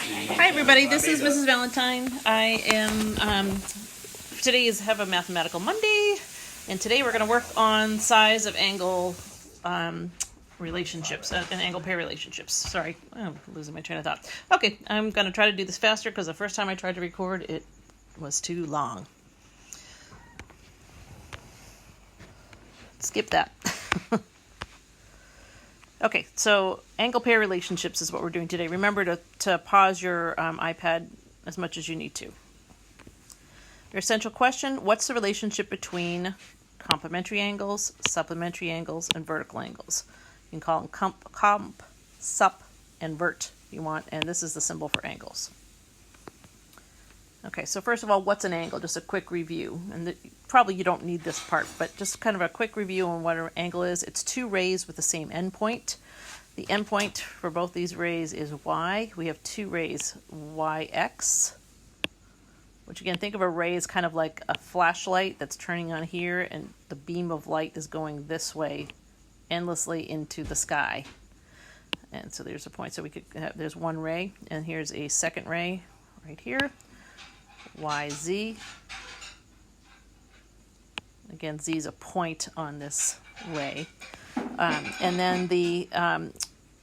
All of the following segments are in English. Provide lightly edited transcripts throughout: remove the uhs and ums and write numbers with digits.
Hi everybody, this is Mrs. Valentine. I am, today is Have a Mathematical Monday, and today we're going to work on size of angle relationships, and angle pair relationships. Sorry, I'm losing my train of thought. Okay, I'm going to try to do this faster because the first time I tried to record, it was too long. Skip that. Okay, so angle pair relationships is what we're doing today. Remember to pause your iPad as much as you need to. Your essential question, what's the relationship between complementary angles, supplementary angles, and vertical angles? You can call them comp, sup, and vert if you want, and this is the symbol for angles. Okay, so first of all, what's an angle? Just a quick review. And probably you don't need this part, but just kind of a quick review on what an angle is. It's two rays with the same endpoint. The endpoint for both these rays is y. We have two rays, yx, which again, think of a ray as kind of like a flashlight that's turning on here, and the beam of light is going this way endlessly into the sky. And so there's a point. So we could have, there's one ray, and here's a second ray right here. YZ. Again, Z is a point on this ray. And then the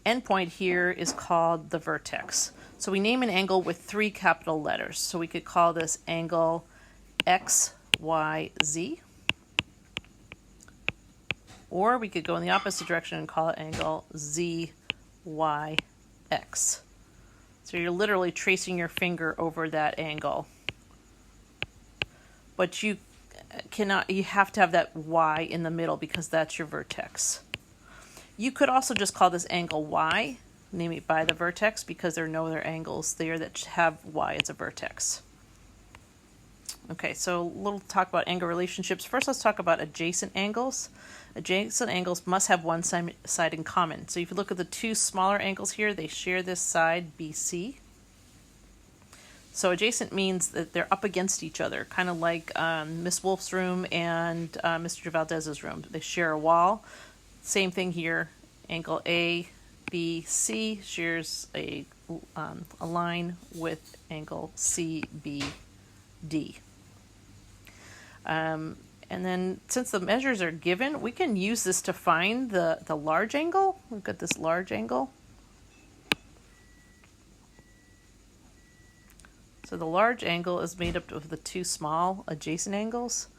endpoint here is called the vertex. So we name an angle with three capital letters. So we could call this angle XYZ. Or we could go in the opposite direction and call it angle ZYX. So you're literally tracing your finger over that angle. But you have to have that Y in the middle because that's your vertex. You could also just call this angle Y, name it by the vertex, because there are no other angles there that have Y as a vertex. Okay, so a little talk about angle relationships. First, let's talk about adjacent angles. Adjacent angles must have one side in common. So if you look at the two smaller angles here, they share this side, BC. So adjacent means that they're up against each other, kind of like Miss Wolf's room and Mr. Valdez's room. They share a wall. Same thing here. Angle ABC shares a line with angle CBD. And then since the measures are given, we can use this to find the large angle. We've got this large angle. So the large angle is made up of the two small adjacent angles.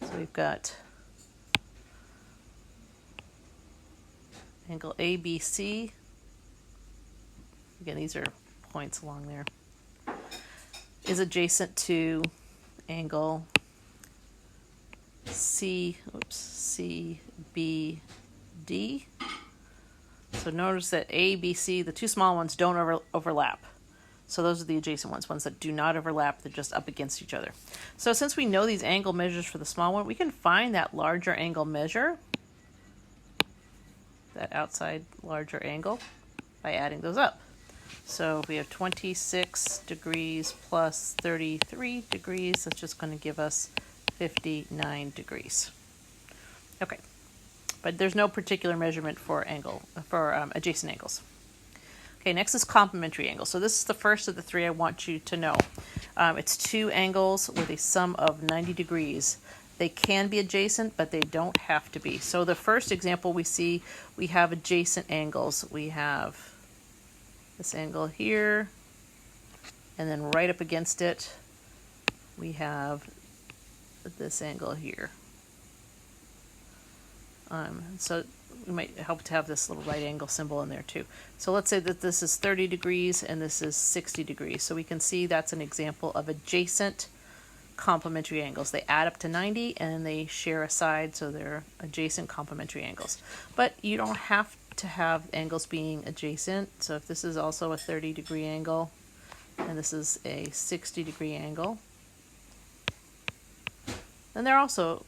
So we've got angle ABC. Again, these are points along there. Is adjacent to angle CBD. So notice that A, B, C, the two small ones don't overlap. So those are the adjacent ones that do not overlap, they're just up against each other. So since we know these angle measures for the small one, we can find that larger angle measure, that outside larger angle, by adding those up. So we have 26 degrees plus 33 degrees, that's just going to give us 59 degrees. Okay, but there's no particular measurement for adjacent angles. Okay, next is complementary angles. So this is the first of the three I want you to know. It's two angles with a sum of 90 degrees. They can be adjacent, but they don't have to be. So the first example we see, we have adjacent angles. We have this angle here, and then right up against it, we have this angle here. So we might help to have this little right angle symbol in there too. So let's say that this is 30 degrees and this is 60 degrees. So we can see that's an example of adjacent complementary angles. They add up to 90 and they share a side, so they're adjacent complementary angles. But you don't have to have angles being adjacent. So if this is also a 30 degree angle and this is a 60 degree angle, then they're also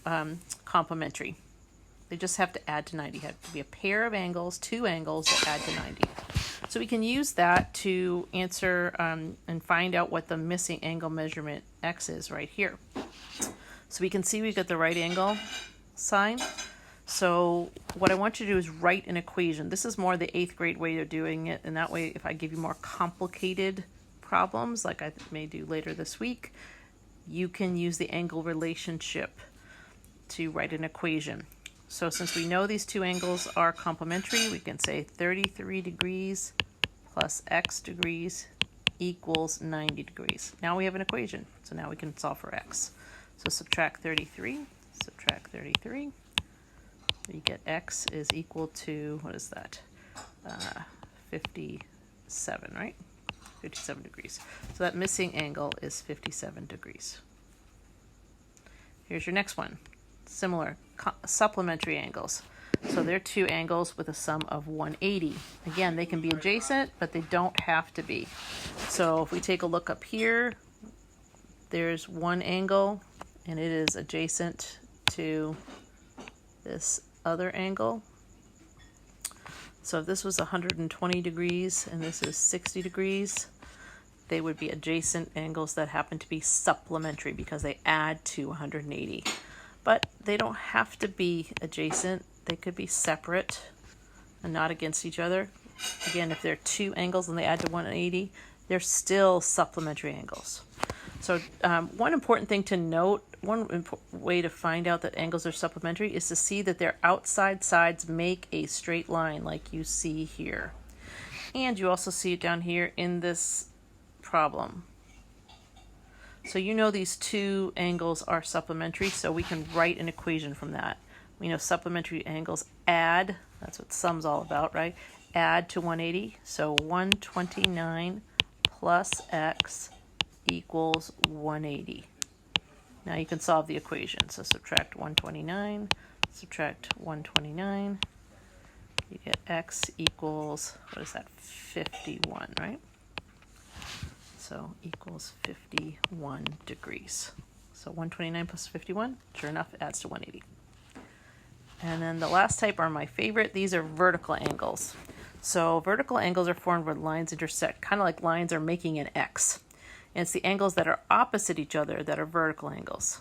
complementary. They just have to add to 90. It has to be a pair of angles, two angles that add to 90. So we can use that to answer and find out what the missing angle measurement X is right here. So we can see we've got the right angle sign. So what I want you to do is write an equation. This is more the 8th grade way of doing it, and that way if I give you more complicated problems, like I may do later this week, you can use the angle relationship to write an equation. So since we know these two angles are complementary, we can say 33 degrees plus x degrees equals 90 degrees. Now we have an equation, so now we can solve for x. So subtract 33, subtract 33. You get x is equal to, what is that? 57, right? 57 degrees. So that missing angle is 57 degrees. Here's your next one. Similar, supplementary angles. So they're two angles with a sum of 180. Again, they can be adjacent, but they don't have to be. So if we take a look up here, there's one angle, and it is adjacent to this other angle. So if this was 120 degrees and this is 60 degrees, they would be adjacent angles that happen to be supplementary because they add to 180. But they don't have to be adjacent. They could be separate and not against each other. Again, if they're two angles and they add to 180, they're still supplementary angles. So one important thing to note, one way to find out that angles are supplementary is to see that their outside sides make a straight line like you see here. And you also see it down here in this problem. So you know these two angles are supplementary, so we can write an equation from that. We know supplementary angles add, that's what sum's all about, right? Add to 180, so 129 plus x equals 180. Now you can solve the equation. So subtract 129, subtract 129, you get x equals, what is that, 51, right? So equals 51 degrees. So 129 plus 51, sure enough, adds to 180. And then the last type are my favorite. These are vertical angles. So vertical angles are formed when lines intersect, kind of like lines are making an X. And it's the angles that are opposite each other that are vertical angles.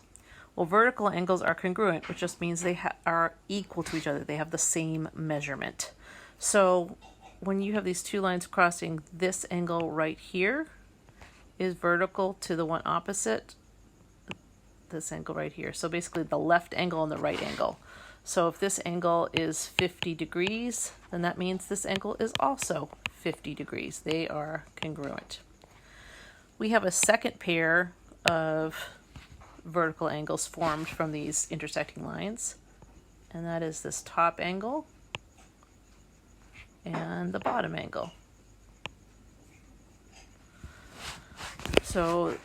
Well, vertical angles are congruent, which just means they are equal to each other. They have the same measurement. So when you have these two lines crossing, this angle right here is vertical to the one opposite this angle right here. So basically the left angle and the right angle. So if this angle is 50 degrees, then that means this angle is also 50 degrees. They are congruent. We have a second pair of vertical angles formed from these intersecting lines, and that is this top angle and the bottom angle. So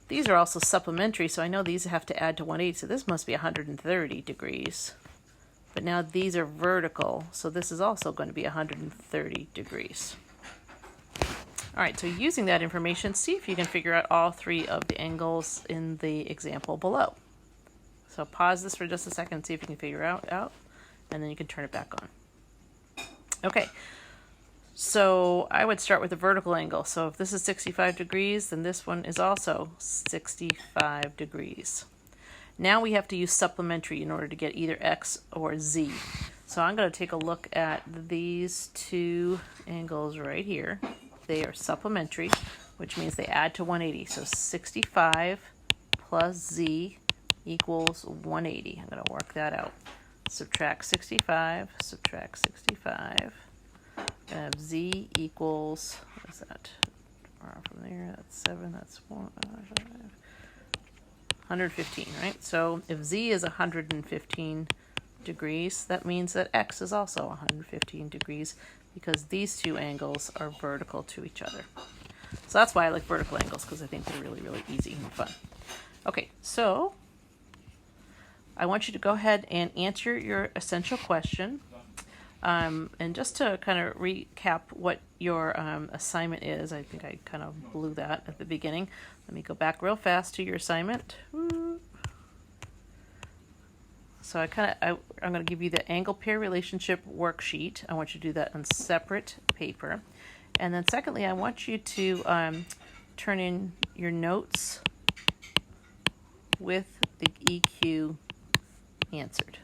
these are also supplementary, so I know these have to add to 180, so this must be 130 degrees. But now these are vertical, so this is also going to be 130 degrees. All right, so using that information, see if you can figure out all three of the angles in the example below. So pause this for just a second and see if you can figure out, and then you can turn it back on. Okay. So I would start with a vertical angle. So if this is 65 degrees, then this one is also 65 degrees. Now we have to use supplementary in order to get either x or z. So I'm going to take a look at these two angles right here. They are supplementary, which means they add to 180. So 65 plus z equals 180. I'm going to work that out. Subtract 65, subtract 65. Z equals, what is that? From there, that's 7, that's 115, right? So if Z is 115 degrees, that means that X is also 115 degrees because these two angles are vertical to each other. So that's why I like vertical angles, because I think they're really, really easy and fun. Okay, so I want you to go ahead and answer your essential question. And just to kind of recap what your assignment is, I think I kind of blew that at the beginning. Let me go back real fast to your assignment. So I'm going to give you the angle pair relationship worksheet. I want you to do that on separate paper. And then secondly, I want you to turn in your notes with the EQ answered.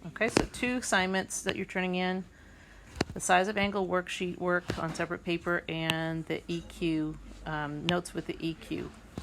Okay, so 2 assignments that you're turning in. The size of angle worksheet work on separate paper and the EQ, notes with the EQ